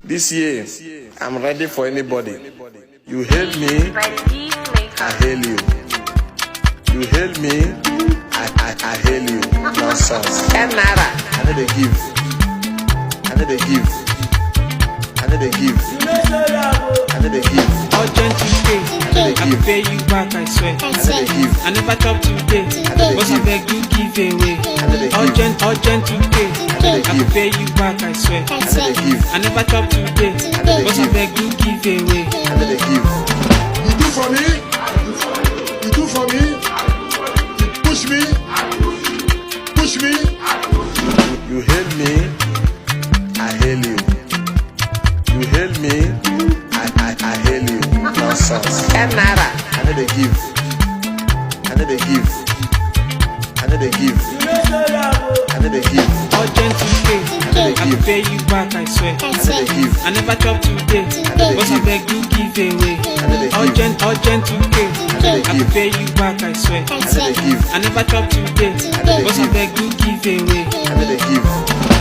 This year, I'm ready for anybody. You hail me, I hail you. You hail me, I hail you. Nonsense. And nada. I need a give. I need a give. I need a give. I need a give. Urgent today, I will pay you back, I swear. I need a give. I never talk today, but I beg you give away. Urgent today, I will pay you back, I swear. I need a give. I never talk today, but I beg you give away. I need a give. You do for me, you do for me, you push me, push me. You hail me, I hail you. You hail me, I hail you. Nonsense. And nada. I need a give. I need a give. I need a give. I need a give. Urgent today, I will pay you back, I swear. I need a give. I never talk today, but I beg you give away. Urgent today, I will pay you back, I swear. I need a give. I never talk today, but I beg you give away. I need a give.